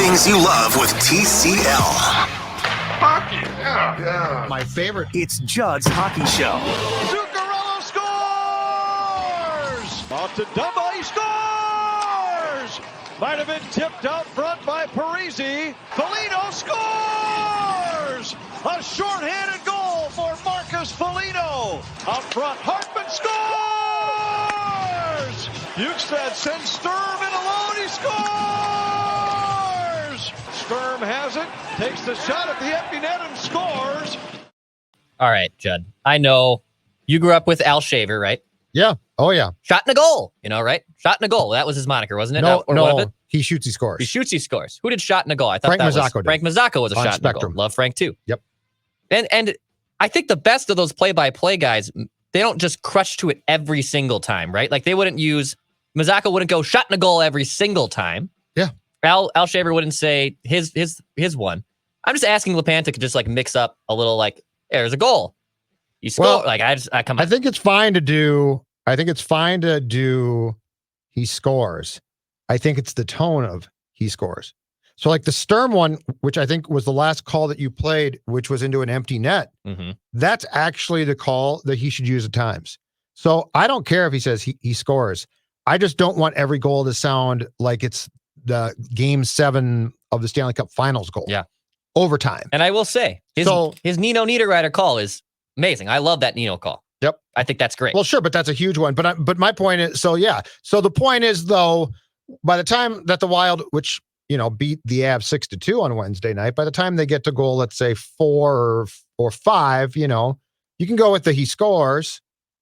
things you love with TCL. Hockey, yeah. My favorite. It's Judd's Hockey Show. Zuccarello scores! Off to Dumba, he scores! Might have been tipped out front by Parisi. Foligno scores! A shorthanded goal for Marcus Foligno. Out front, Hartman scores! Bjugstad sends Sturm in alone, he scores! Sturm has it, takes the shot at the empty net and scores. All right, Judd. I know you grew up with Al Shaver, right? Yeah. Oh, yeah. Shot in a goal, right? Shot in a goal. That was his moniker, wasn't it? No. It? He shoots, he scores. He shoots, he scores. Who did shot in a goal? I thought Frank that Mazzocco was Frank Mazzocco was a shot in a goal. Love Frank too. Yep. And I think the best of those play-by-play guys, they don't just crush to it every single time, right? Like they wouldn't use Mazzocco wouldn't go shot in a goal every single time. Yeah. Al Shaver wouldn't say his one. I'm just asking LePanta to just like mix up a little like, hey, there's a goal. You score. Well, like I come on. I think it's fine to do. He scores. I think it's the tone of he scores. So like the Sturm one, which I think was the last call that you played, which was into an empty net. Mm-hmm. That's actually the call that he should use at times. So I don't care if he says he scores. I just don't want every goal to sound like it's the Game 7 of the Stanley Cup Finals goal. Yeah. Overtime. And I will say, his Nino Niederreiter call is amazing. I love that Nino call. Yep. I think that's great. Well, sure, but that's a huge one. But my point is, so the point is, though, by the time that the Wild, which, beat the Avs 6-2 on Wednesday night, by the time they get to goal, let's say 4 or 5, you can go with the he scores.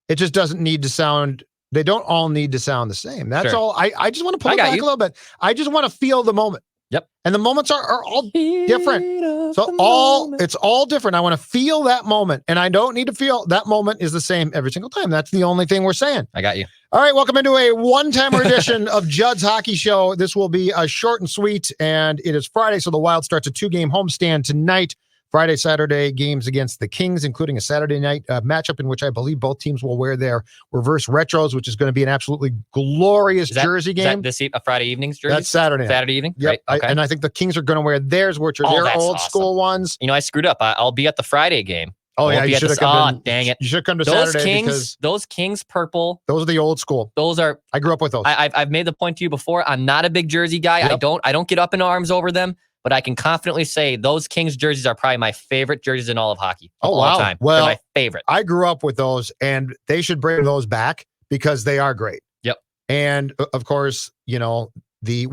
It just doesn't need to sound, they don't all need to sound the same. That's Sure. all. I just want to pull it back a little bit. I just want to feel the moment. Yep. And the moments are all different. So it's all different. I want to feel that moment. And I don't need to feel that moment is the same every single time. That's the only thing we're saying. I got you. All right, welcome into a one-timer edition of Judd's Hockey Show. This will be short and sweet, and it is Friday, so the Wild starts a 2-game homestand tonight. Friday, Saturday games against the Kings, including a Saturday night matchup in which I believe both teams will wear their reverse retros, which is going to be an absolutely glorious jersey game. Is that a Friday evening's jersey? That's Saturday night. Saturday evening? Yep. Right. Okay. And I think the Kings are going to wear theirs, which are their old school ones. I screwed up. I'll be at the Friday game. Oh, yeah, you should have come. Dang it! You should come to Saturday because those Kings purple. Those are the old school. Those are. I grew up with those. I've made the point to you before. I'm not a big jersey guy. Yep. I don't get up in arms over them, but I can confidently say those Kings jerseys are probably my favorite jerseys in all of hockey. All time. Well, they're my favorite. I grew up with those, and they should bring those back because they are great. Yep. And of course, the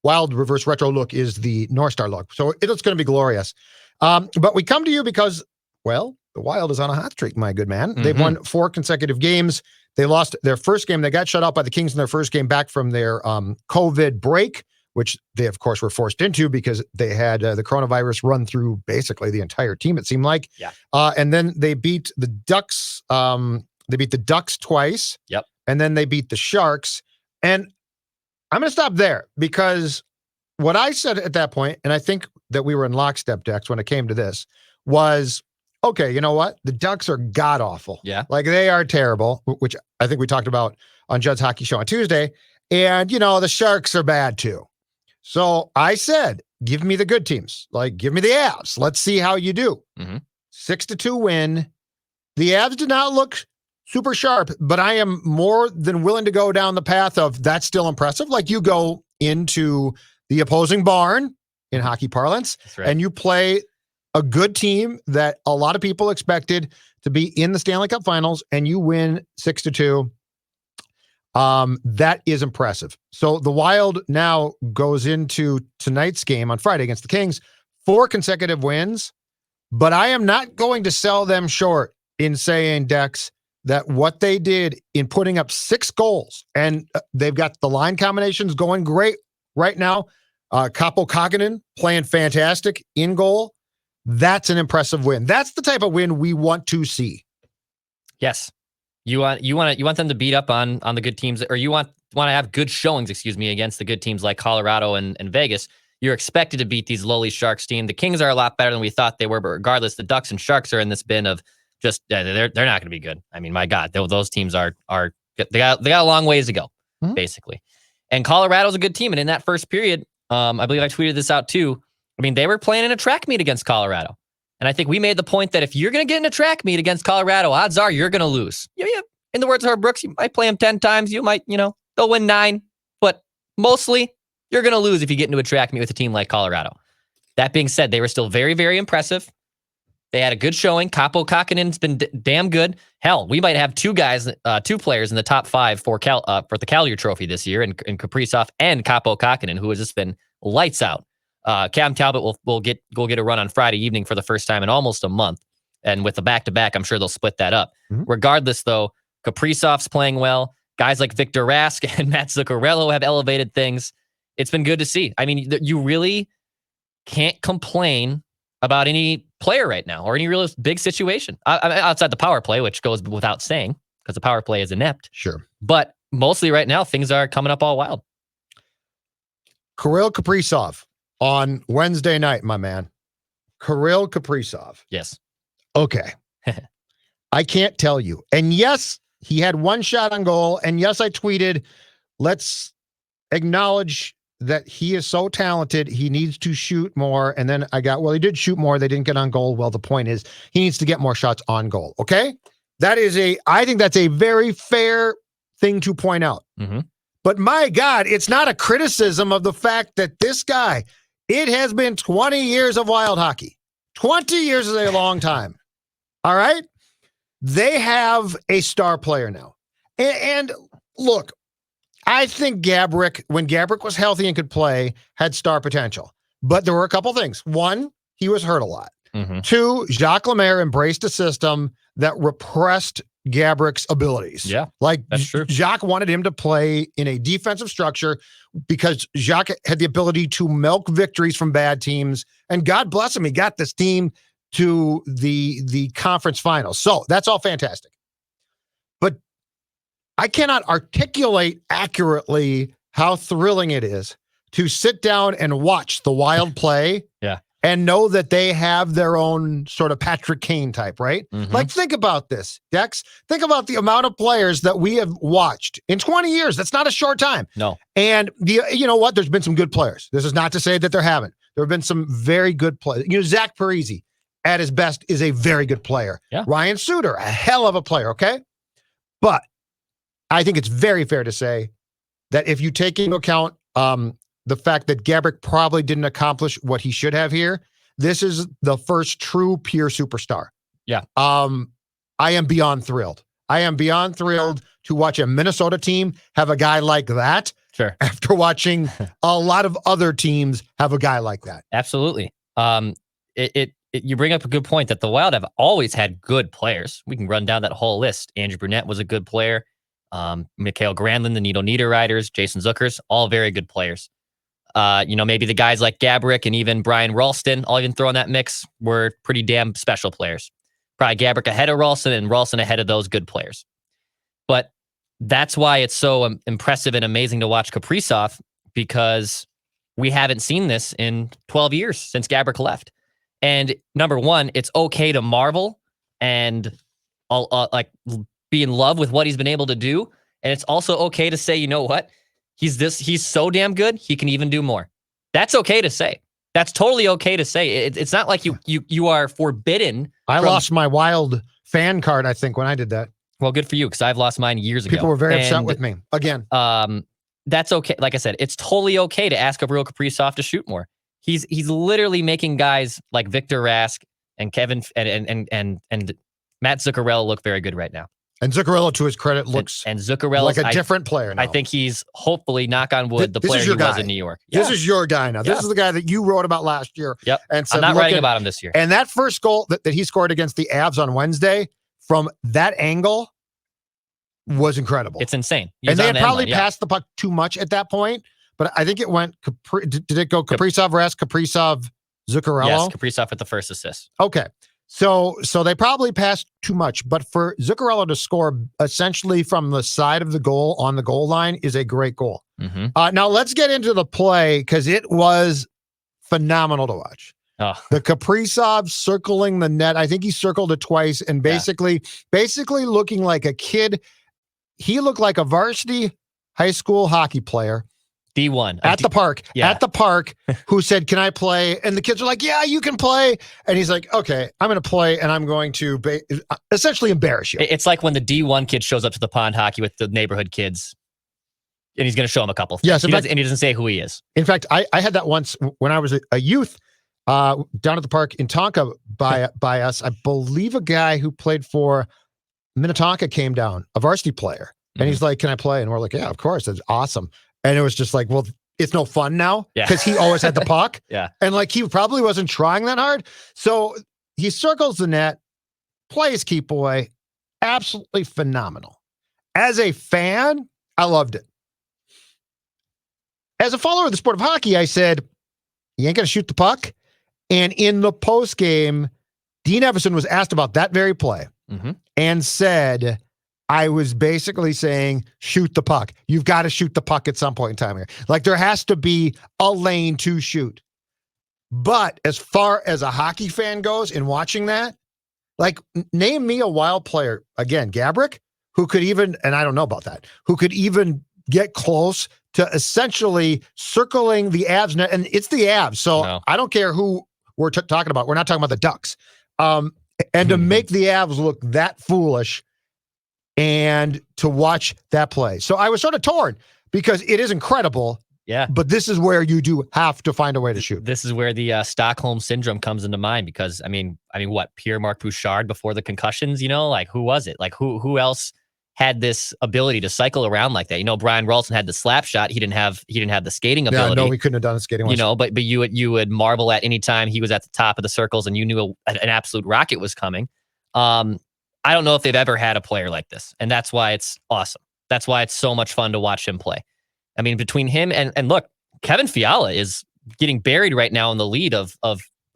Wild reverse retro look is the North Star look, so it's going to be glorious. But we come to you because, well, the Wild is on a hot streak, my good man. Mm-hmm. They've won 4 consecutive games. They lost their first game. They got shut out by the Kings in their first game back from their COVID break, which they, of course, were forced into because they had the coronavirus run through basically the entire team, it seemed like. Yeah. And then they beat the Ducks. They beat the Ducks twice. Yep. And then they beat the Sharks. And I'm going to stop there because what I said at that point, and I think that we were in lockstep, Dex, when it came to this, was, okay, you know what? The Ducks are god-awful. Yeah. Like, they are terrible, which I think we talked about on Judd's Hockey Show on Tuesday. And, the Sharks are bad, too. So I said, give me the good teams. Like, give me the Avs. Let's see how you do. Mm-hmm. 6-2 win. The Avs did not look super sharp, but I am more than willing to go down the path of that's still impressive. Like, you go into the opposing barn in hockey parlance, right, and you play a good team that a lot of people expected to be in the Stanley Cup Finals, and you win 6-2. That is impressive. So the Wild now goes into tonight's game on Friday against the Kings, 4 consecutive wins, but I am not going to sell them short in saying, Dex, that what they did in putting up 6 goals, and they've got the line combinations going great right now. Kaapo Kähkönen playing fantastic in goal. That's an impressive win. That's the type of win we want to see. Yes. You want them to beat up on the good teams, or you want to have good showings, against the good teams like Colorado and Vegas. You're expected to beat these lowly Sharks team. The Kings are a lot better than we thought they were, but regardless, the Ducks and Sharks are in this bin of just they're not going to be good. I mean, my God, those teams are they got a long ways to go, basically. And Colorado's a good team, and in that first period, I believe I tweeted this out too. I mean, they were playing in a track meet against Colorado. And I think we made the point that if you're going to get in a track meet against Colorado, odds are you're going to lose. Yeah. In the words of Herb Brooks, you might play them 10 times. You might, they'll win 9. But mostly, you're going to lose if you get into a track meet with a team like Colorado. That being said, they were still very, very impressive. They had a good showing. Kaapo Kähkönen's been damn good. Hell, we might have two players in the top 5 for the Callier Trophy this year, in Kaprizov and Kaapo Kähkönen, who has just been lights out. Cam Talbot will get a run on Friday evening for the first time in almost a month. And with the back-to-back, I'm sure they'll split that up. Mm-hmm. Regardless, though, Kaprizov's playing well. Guys like Victor Rask and Matt Zuccarello have elevated things. It's been good to see. I mean, you really can't complain about any player right now or any real big situation outside the power play, which goes without saying because the power play is inept. Sure. But mostly right now, things are coming up all wild. Krill Kaprizov on Wednesday night, my man. Kirill Kaprizov. Yes. Okay. I can't tell you. And yes, he had one shot on goal. And yes, I tweeted, let's acknowledge that he is so talented. He needs to shoot more. And then he did shoot more. They didn't get on goal. Well, the point is he needs to get more shots on goal. Okay. I think that's a very fair thing to point out. Mm-hmm. But my God, it's not a criticism of the fact that this guy, it has been 20 years of Wild hockey. 20 years is a long time. All right. They have a star player now. And look, I think Gaborik, when Gaborik was healthy and could play, had star potential. But there were a couple things. One, he was hurt a lot. Mm-hmm. 2, Jacques Lemaire embraced a system that repressed Gaborik's abilities. Yeah, that's true. Jacques wanted him to play in a defensive structure because Jacques had the ability to milk victories from bad teams. And God bless him, he got this team to the conference finals. So that's all fantastic. But I cannot articulate accurately how thrilling it is to sit down and watch the Wild play. Yeah. And know that they have their own sort of Patrick Kane type, right? Mm-hmm. Like, think about this, Dex. Think about the amount of players that we have watched in 20 years. That's not a short time. No. And you know what? There's been some good players. This is not to say that there haven't. There have been some very good players. Zach Parise, at his best, is a very good player. Yeah. Ryan Suter, a hell of a player, okay? But I think it's very fair to say that if you take into account the fact that Gaborik probably didn't accomplish what he should have here, this is the first true pure superstar. Yeah. I am beyond thrilled. I am beyond thrilled to watch a Minnesota team have a guy like that. Sure. After watching a lot of other teams have a guy like that. Absolutely. You bring up a good point that the Wild have always had good players. We can run down that whole list. Andrew Brunette was a good player. Mikhail Granlund, the Needle Niederreiters, Jason Zuckers, all very good players. Maybe the guys like Gaborik and even Brian Ralston, I'll even throw in that mix, were pretty damn special players. Probably Gaborik ahead of Ralston and Ralston ahead of those good players. But that's why it's so impressive and amazing to watch Kaprizov, because we haven't seen this in 12 years since Gaborik left. And number one, it's okay to marvel and be in love with what he's been able to do. And it's also okay to say, you know what? He's so damn good, he can even do more. That's okay to say. That's totally okay to say. It's not like you are forbidden. I lost my Wild fan card, I think, when I did that. Well, good for you, because I've lost mine years ago. People were very upset with me. Again. That's okay. Like I said, it's totally okay to ask Kirill Kaprizov to shoot more. He's literally making guys like Victor Rask and Kevin and Matt Zuccarello look very good right now. And Zuccarello, to his credit, looks and Zuccarello like a different player now. I think he's, hopefully, knock on wood, the player he was in New York. This is your guy now. This is the guy that you wrote about last year. Yep. And said, I'm not writing about him this year. And that first goal that he scored against the Avs on Wednesday, from that angle, was incredible. It's insane. And they had probably passed the puck too much at that point, but I think it went, did it go Kaprizov, Rask, Kaprizov, Zuccarello? Yes, Kaprizov with the first assist. Okay. So they probably passed too much, but for Zuccarello to score essentially from the side of the goal on the goal line is a great goal. Mm-hmm. Now let's get into the play, because it was phenomenal to watch. Oh. The Kaprizov circling the net. I think he circled it twice, and basically looking like a kid. He looked like a varsity high school hockey player D1 at the park. Yeah. At the park, who said, "Can I play?" And the kids are like, "Yeah, you can play." And he's like, "Okay, I'm going to play, and I'm going to essentially embarrass you." It's like when the D1 kid shows up to the pond hockey with the neighborhood kids, and he's going to show them a couple things. Yes, and he doesn't say who he is. In fact, I had that once when I was a youth down at the park in Tonka by us. I believe a guy who played for Minnetonka came down, a varsity player, and he's like, "Can I play?" And we're like, "Yeah, of course. That's awesome." And it was just like, well, it's no fun now because he always had the puck. Yeah. And like he probably wasn't trying that hard. So he circles the net, plays keep boy, absolutely phenomenal. As a fan, I loved it. As a follower of the sport of hockey, I said, "You ain't going to shoot the puck." And in the post game, Dean Evason was asked about that very play and said, I was basically saying, shoot the puck. You've got to shoot the puck at some point in time here. Like there has to be a lane to shoot. But as far as a hockey fan goes in watching that, like name me a Wild player, again, Gabrick, who could even, and I don't know about that, who could even get close to essentially circling the Avs net. And it's the Avs. So I don't care who we're talking about. We're not talking about the Ducks. And to make the Avs look that foolish and to watch that play. So I was sort of torn because it is incredible. Yeah. But this is where you do have to find a way to shoot. This is where the Stockholm syndrome comes into mind because I mean, what, Pierre-Marc Bouchard before the concussions, like who was it? Like who else had this ability to cycle around like that? Brian Ralston had the slap shot. He didn't have the skating ability. Yeah, no, we couldn't have done the skating. But you would marvel at any time he was at the top of the circles and you knew an absolute rocket was coming. I don't know if they've ever had a player like this, and that's why it's awesome. That's why it's so much fun to watch him play. I mean, between him and look, Kevin Fiala is getting buried right now in the lead of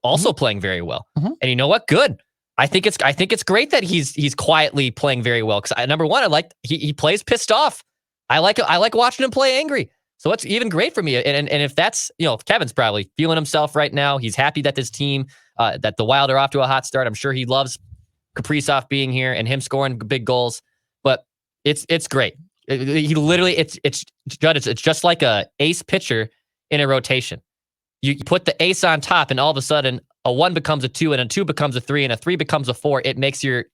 also playing very well. And you know what? Good. I think it's great that he's quietly playing very well because number one, I like he plays pissed off. I like watching him play angry. So it's even great for me. And if that's Kevin's probably feeling himself right now. He's happy that this team that the Wild are off to a hot start. I'm sure he loves Kaprizov being here and him scoring big goals. But it's great. He literally it's just like a ace pitcher in a rotation. You put the ace on top, and all of a sudden, a 1 becomes a 2, and a 2 becomes a 3, and a 3 becomes a 4. It makes your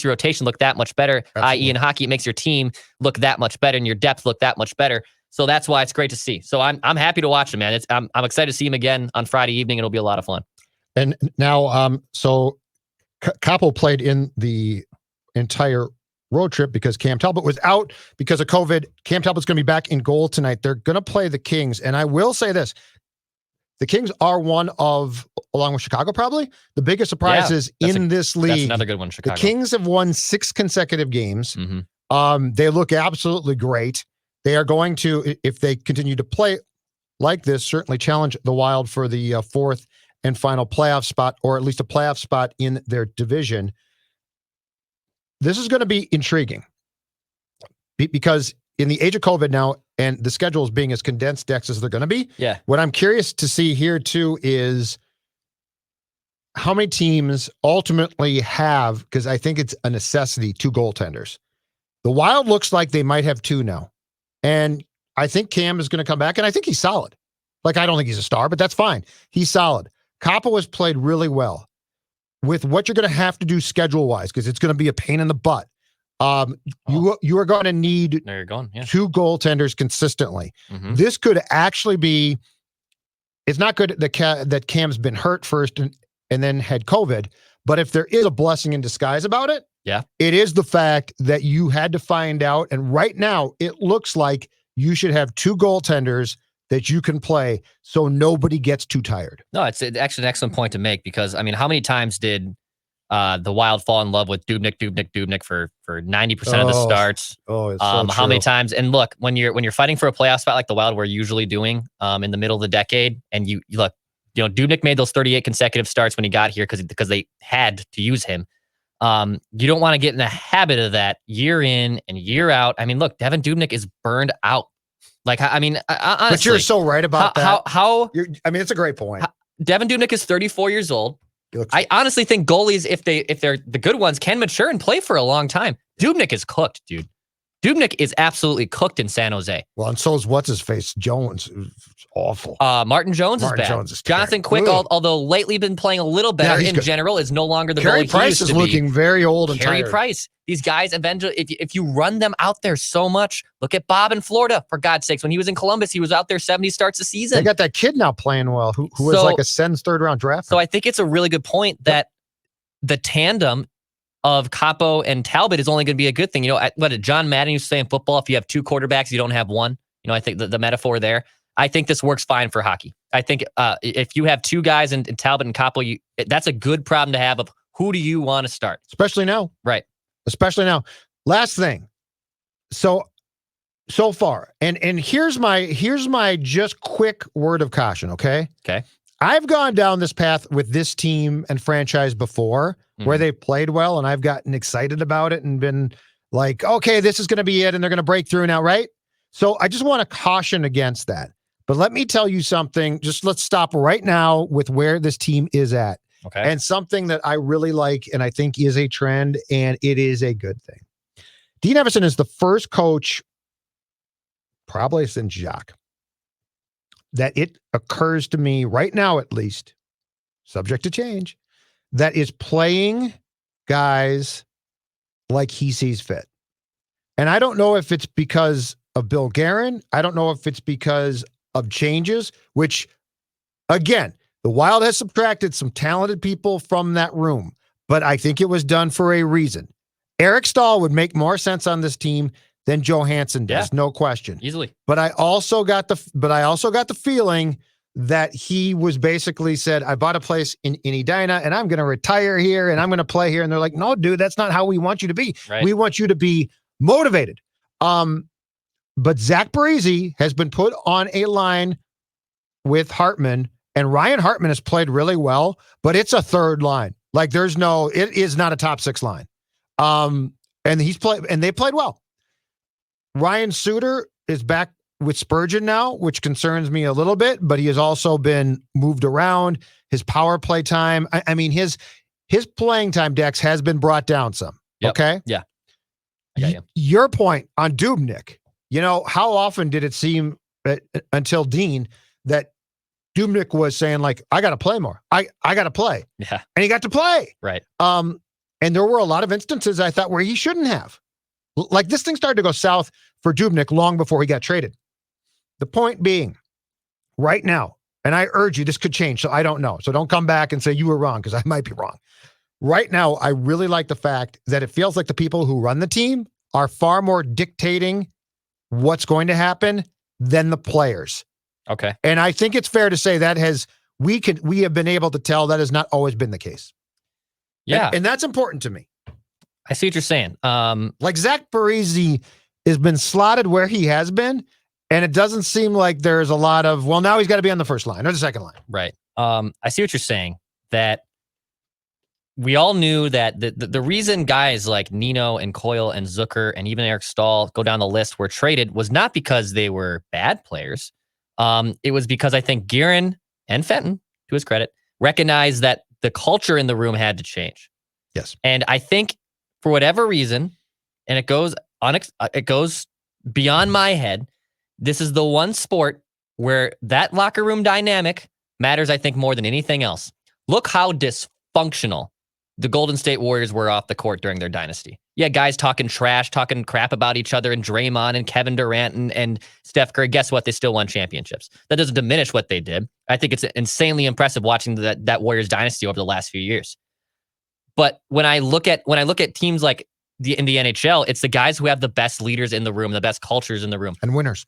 rotation look that much better. Absolutely. I.e., in hockey, it makes your team look that much better, and your depth look that much better. So that's why it's great to see. So I'm happy to watch him, man. I'm excited to see him again on Friday evening. It'll be a lot of fun. And now, so Kaapo played in the entire road trip because Cam Talbot was out because of COVID. Cam Talbot's going to be back in goal tonight. They're going to play the Kings. And I will say this. The Kings are one of, along with Chicago, probably the biggest surprises in this league. That's another good one, Chicago. The Kings have won 6 consecutive games. They look absolutely great. They are going to, if they continue to play like this, certainly challenge the Wild for the 4th and final playoff spot, or at least a playoff spot in their division. This is going to be intriguing because in the age of COVID now, and the schedules being as condensed, Dex, as they're going to be. Yeah. What I'm curious to see here too is how many teams ultimately have, because I think it's a necessity, 2 goaltenders. The Wild looks like they might have 2 now. And I think Cam is going to come back, and I think he's solid. Like, I don't think he's a star, but that's fine. He's solid. Kaapo has played really well. With what you're going to have to do schedule-wise, because it's going to be a pain in the butt. You are going to need 2 goaltenders consistently. This could actually be, it's not good that Cam's been hurt first and then had COVID, but if there is a blessing in disguise about it, it is the fact that you had to find out, and right now it looks like you should have 2 goaltenders that you can play so nobody gets too tired. No, it's actually an excellent point to make because, I mean, how many times did the Wild fall in love with Dubnyk for 90% of the starts? It's so true. How many times? And look, when you're fighting for a playoff spot like the Wild were usually doing in the middle of the decade, and you look, Dubnyk made those 38 consecutive starts when he got here because they had to use him. You don't want to get in the habit of that year in and year out. I mean, look, Devan Dubnyk is burned out. Like, I mean, honestly, but you're so right about that. I mean, it's a great point. Devan Dubnyk is 34 years old. I honestly think goalies, if they're the good ones, can mature and play for a long time. Dubnyk is cooked, dude. Dubnyk is absolutely cooked in San Jose. Well, and so is what's-his-face, Jones. It's awful. Martin Jones is bad. Jones is Jonathan Quick, although lately been playing a little better in general, is no longer the Carey goalie Price he used is to be. looking very old and Carey tired. Price. These guys, eventually, if you run them out there so much, look at Bob in Florida, for God's sakes. When he was in Columbus, he was out there 70 starts a season. They got that kid now playing well, who was like a Sens third-round draft. So I think it's a really good point that the tandem of Kaapo and Talbot is only going to be a good thing. You know, what did John Madden used to say in football? If you have two quarterbacks, you don't have one. You know, I think the metaphor there. I think this works fine for hockey. I think if you have two guys in Talbot and Kaapo, that's a good problem to have of who do you want to start? Especially now. Right. Especially now. Last thing. So far, and here's my just quick word of caution, okay? Okay. I've gone down this path with this team and franchise before where they played well, and I've gotten excited about it and been like, okay, this is going to be it, and they're going to break through now, right? So I just want to caution against that. But let me tell you something. Just let's stop right now with where this team is at. Okay. And something that I really like and I think is a trend, and it is a good thing. Dean Evason is the first coach, probably since Jacques, that it occurs to me right now, at least, subject to change, that is playing guys like he sees fit. And I don't know if it's because of Bill Guerin. I don't know if it's because of changes, which, again, the Wild has subtracted some talented people from that room, but I think it was done for a reason. Eric Stahl would make more sense on this team than Johansson does, no question. Easily. But I also got the feeling that he was basically said, I bought a place in Edina and I'm going to retire here and I'm going to play here. And they're like, no, dude, that's not how we want you to be. Right. We want you to be motivated. But Zach Parise has been put on a line with Hartman, and Ryan Hartman has played really well, but it's a third line. Like it is not a top six line. And they played well. Ryan Suter is back with Spurgeon now, which concerns me a little bit, but he has also been moved around. His power play time, I mean, his playing time, Dex, has been brought down some. Yep. Okay? Yeah. I got you. Your point on Dubnyk, how often did it seem until Dean that Dubnyk was saying, like, I got to play more. I got to play. Yeah. And he got to play. Right. And there were a lot of instances I thought where he shouldn't have. Like, this thing started to go south for Dubnyk long before he got traded. The point being, right now, and I urge you, this could change, so I don't know. So don't come back and say you were wrong, because I might be wrong. Right now, I really like the fact that it feels like the people who run the team are far more dictating what's going to happen than the players. Okay. And I think it's fair to say that we have been able to tell that has not always been the case. Yeah. And that's important to me. I see what you're saying. Like Zach Parise has been slotted where he has been, and it doesn't seem like there's a lot of, well, now he's got to be on the first line or the second line. Right. I see what you're saying, that we all knew that the reason guys like Nino and Coyle and Zucker and even Eric Stahl go down the list were traded was not because they were bad players. It was because I think Guerin and Fenton, to his credit, recognized that the culture in the room had to change. Yes. And I think for whatever reason, and it goes beyond my head, this is the one sport where that locker room dynamic matters, I think, more than anything else. Look how dysfunctional the Golden State Warriors were off the court during their dynasty. Yeah, guys talking trash, talking crap about each other, and Draymond and Kevin Durant and Steph Curry. Guess what? They still won championships. That doesn't diminish what they did. I think it's insanely impressive watching that Warriors dynasty over the last few years. But when I look at teams like in the NHL, it's the guys who have the best leaders in the room, the best cultures in the room, and winners.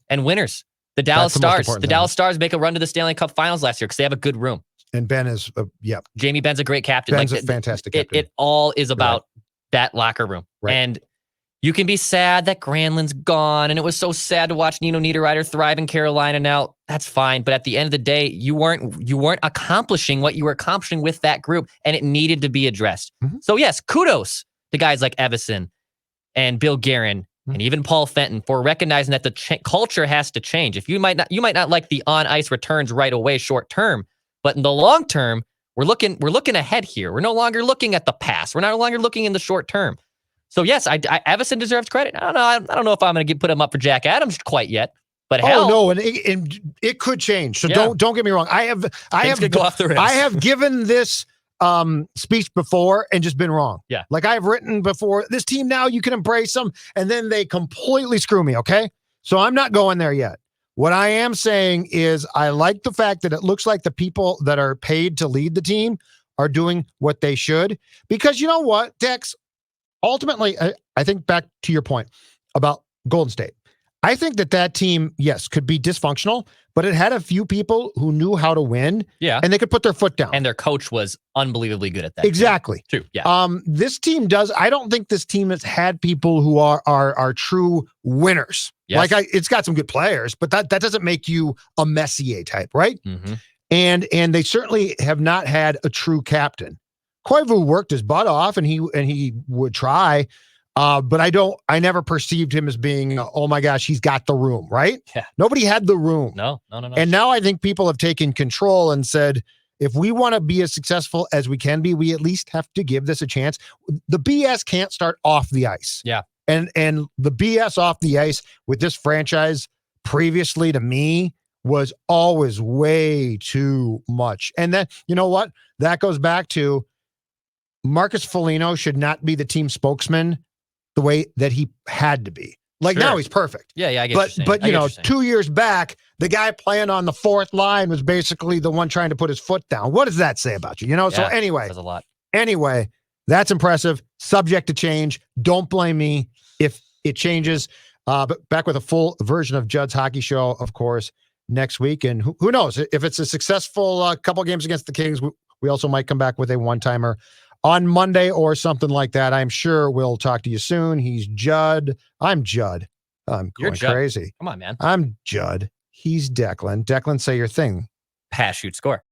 The Dallas Stars. The Dallas Stars make a run to the Stanley Cup Finals last year because they have a good room. And Ben is, Jamie Benn's a great captain. Ben's a fantastic captain. It all is about that locker room. Right. And you can be sad that Granlund's gone, and it was so sad to watch Nino Niederreiter thrive in Carolina now. That's fine. But at the end of the day, you weren't accomplishing what you were accomplishing with that group, and it needed to be addressed. Mm-hmm. So yes, kudos to guys like Evason and Bill Guerin and even Paul Fenton for recognizing that the culture has to change. If you might not like the on-ice returns right away short term, but in the long term, we're looking ahead here. We're no longer looking at the past. We're no longer looking in the short term. So yes, Evason deserves credit. I don't know if I'm going to put him up for Jack Adams quite yet. But hell, no, and it could change. So don't get me wrong. I have go off the rails. I have given this speech before and just been wrong. Yeah. Like I've written before, this team now you can embrace them, and then they completely screw me, okay? So I'm not going there yet. What I am saying is I like the fact that it looks like the people that are paid to lead the team are doing what they should. Because you know what, Dex? Ultimately, I think back to your point about Golden State. I think that team, yes, could be dysfunctional, but it had a few people who knew how to win. Yeah. And they could put their foot down. And their coach was unbelievably good at that. Exactly. True. Yeah. This team I don't think this team has had people who are true winners. Yes. Like it's got some good players, but that doesn't make you a Messier type, right? Mm-hmm. And they certainly have not had a true captain. Koivu worked his butt off and he would try. But I never perceived him as being, oh my gosh, he's got the room, right? Yeah. Nobody had the room. No. And now I think people have taken control and said, if we want to be as successful as we can be, we at least have to give this a chance. The BS can't start off the ice. Yeah. And the BS off the ice with this franchise previously to me was always way too much. And then, you know what? That goes back to Marcus Foligno should not be the team spokesman the way that he had to be. Like now he's perfect. Yeah, I get But you know, 2 years back, the guy playing on the fourth line was basically the one trying to put his foot down. What does that say about you? You know, so anyway. Says a lot. Anyway, that's impressive. Subject to change. Don't blame me if it changes. But back with a full version of Judd's Hockey Show, of course, next week. And who knows? If it's a successful couple games against the Kings, we also might come back with a one-timer on Monday or something like that. I'm sure we'll talk to you soon. He's Judd. I'm Judd. I'm going crazy. Come on, man. I'm Judd. He's Declan. Declan, say your thing. Pass, shoot, score.